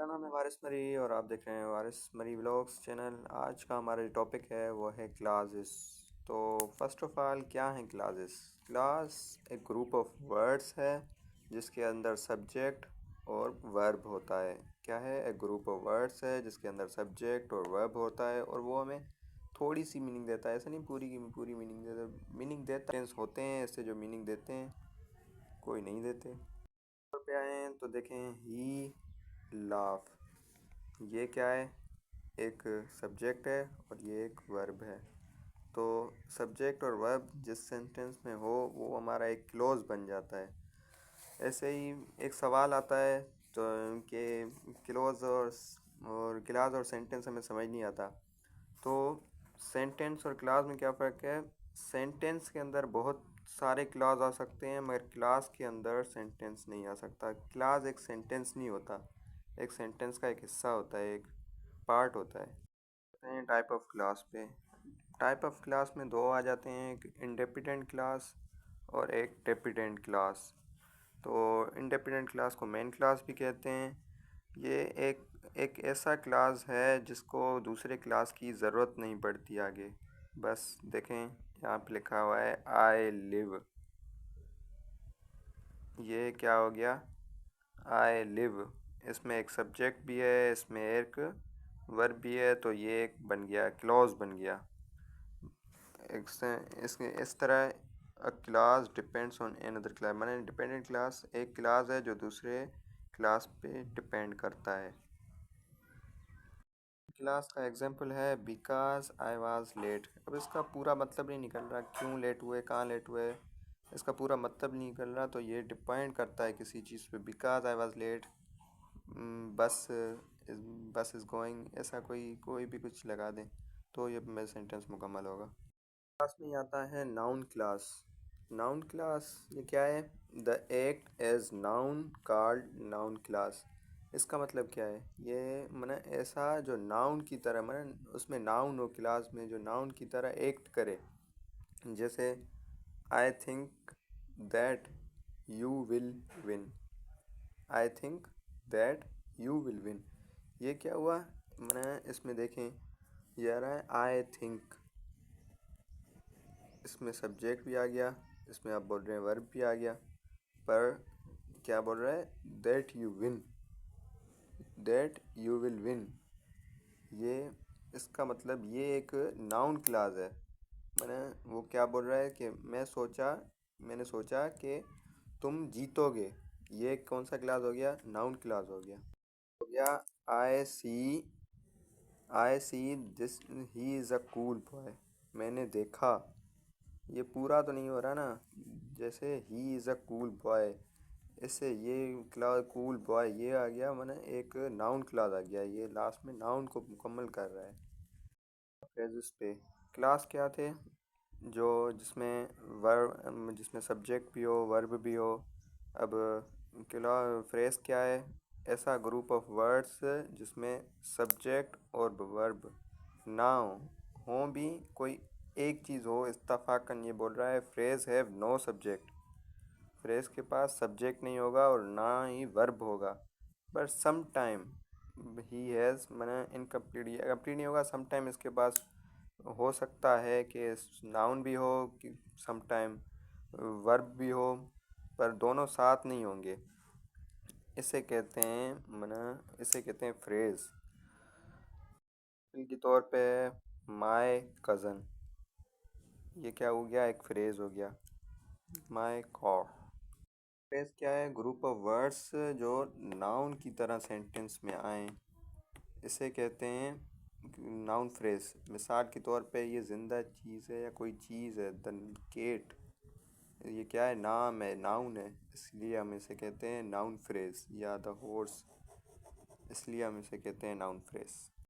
मेरा नाम है वारिस मरी और आप देख रहे हैं वारिस मरी व्लॉग्स चैनल। आज का हमारा जो टॉपिक है वो है क्लासेस। तो फर्स्ट ऑफ ऑल क्या है क्लासेस? क्लास एक ग्रुप ऑफ वर्ड्स है जिसके अंदर सब्जेक्ट और वर्ब होता है। क्या है? एक ग्रुप ऑफ वर्ड्स है जिसके अंदर सब्जेक्ट और वर्ब होता है और वो हमें थोड़ी सी मीनिंग देता है। ऐसा नहीं पूरी की पूरी मीनिंग देता है। होते हैं ऐसे जो मीनिंग देते हैं, कोई नहीं देते। पे आए तो देखें ही लाफ, ये क्या है? एक सब्जेक्ट है और ये एक वर्ब है। तो सब्जेक्ट और वर्ब जिस सेंटेंस में हो वो हमारा एक क्लोज बन जाता है। ऐसे ही एक सवाल आता है तो कि क्लोज और क्लास और सेंटेंस हमें समझ नहीं आता। तो सेंटेंस और क्लास में क्या फ़र्क है? सेंटेंस के अंदर बहुत सारे क्लास आ सकते हैं मगर क्लास के अंदर सेंटेंस नहीं आ सकता। क्लास एक सेंटेंस नहीं होता, एक सेंटेंस का एक हिस्सा होता है, एक पार्ट होता है। टाइप ऑफ क्लास पे टाइप ऑफ क्लास में दो आ जाते हैं, एक इंडिपेंडेंट क्लास और एक डिपेंडेंट क्लास। तो इंडिपेंडेंट क्लास को मेन क्लास भी कहते हैं। ये एक ऐसा क्लास है जिसको दूसरे क्लास की ज़रूरत नहीं पड़ती आगे। बस देखें यहाँ पे लिखा हुआ है आई लिव, ये क्या हो गया? I live. इसमें एक सब्जेक्ट भी है, इसमें एक वर्ब भी है, तो ये एक बन गया, क्लॉज बन गया। इस तरह अ class depends on another class, माने डिपेंडेंट क्लास एक क्लास है जो दूसरे क्लास पे डिपेंड करता है। क्लास का एग्जांपल है बिकॉज आई वाज लेट। अब इसका पूरा मतलब नहीं निकल रहा, क्यों लेट हुए, कहाँ लेट हुए, इसका पूरा मतलब नहीं निकल रहा। तो ये डिपेंड करता है किसी चीज़ पे। बिकॉज आई वाज लेट, बस बस इज़ गोइंग, ऐसा कोई भी कुछ लगा दें तो ये मेरा सेंटेंस मुकम्मल होगा। क्लास में आता है नाउन क्लास। नाउन क्लास ये क्या है? The act as noun called noun class. इसका मतलब क्या है? ये माने ऐसा जो नाउन की तरह, माने उसमें नाउन हो, क्लास में जो नाउन की तरह एक्ट करे। जैसे I think that you will win, I think that you will win. ये क्या हुआ? माने इसमें देखें, ये आ रहा है आई थिंक, इसमें सब्जेक्ट भी आ गया, इसमें आप बोल रहे हैं वर्ब भी आ गया, पर क्या बोल रहा है? That you win, that you will win. ये इसका मतलब ये एक नाउन क्लास है। मैंने वो क्या बोल रहा है कि मैंने सोचा कि तुम जीतोगे। ये कौन सा क्लास हो गया? नाउन क्लास हो गया। I see I see this he is a cool boy. मैंने देखा, ये पूरा तो नहीं हो रहा ना। जैसे ही इज़ अ कूल बॉय, इससे ये क्लास कूल बॉय ये आ गया, मैंने एक नाउन क्लास आ गया, ये लास्ट में नाउन को मुकम्मल कर रहा है। फ्रेजेस पे क्लास क्या थे? जो जिसमें सब्जेक्ट भी हो, वर्ब भी हो। अब क्ला फ्रेज क्या है? ऐसा ग्रुप ऑफ वर्ड्स जिसमें सब्जेक्ट और वर्ब ना हो भी, कोई एक चीज़ हो। इत्तफाकन ये बोल रहा है phrase have no subject. Phrase के पास सब्जेक्ट नहीं होगा और ना ही वर्ब होगा। पर सम टाइम ही हैज़, मैंने इनकम्प्लीट, कंप्लीट नहीं होगा। सम टाइम इसके पास हो सकता है कि नाउन भी हो कि सम टाइम वर्ब भी हो, पर दोनों साथ नहीं होंगे। इसे कहते हैं फ्रेज। के तौर पे माय कज़न, ये क्या हो गया? एक फ्रेज हो गया। माय कॉ फ्रेज क्या है? ग्रुप ऑफ वर्ड्स जो नाउन की तरह सेंटेंस में आए, इसे कहते हैं नाउन फ्रेज। मिसाल के तौर पे ये ज़िंदा चीज़ है या कोई चीज़ है, द केट, ये क्या है? नाम है, नाउन है, इसलिए हम इसे कहते हैं नाउन फ्रेज। या द हॉर्स, इसलिए हम इसे कहते हैं नाउन फ्रेज।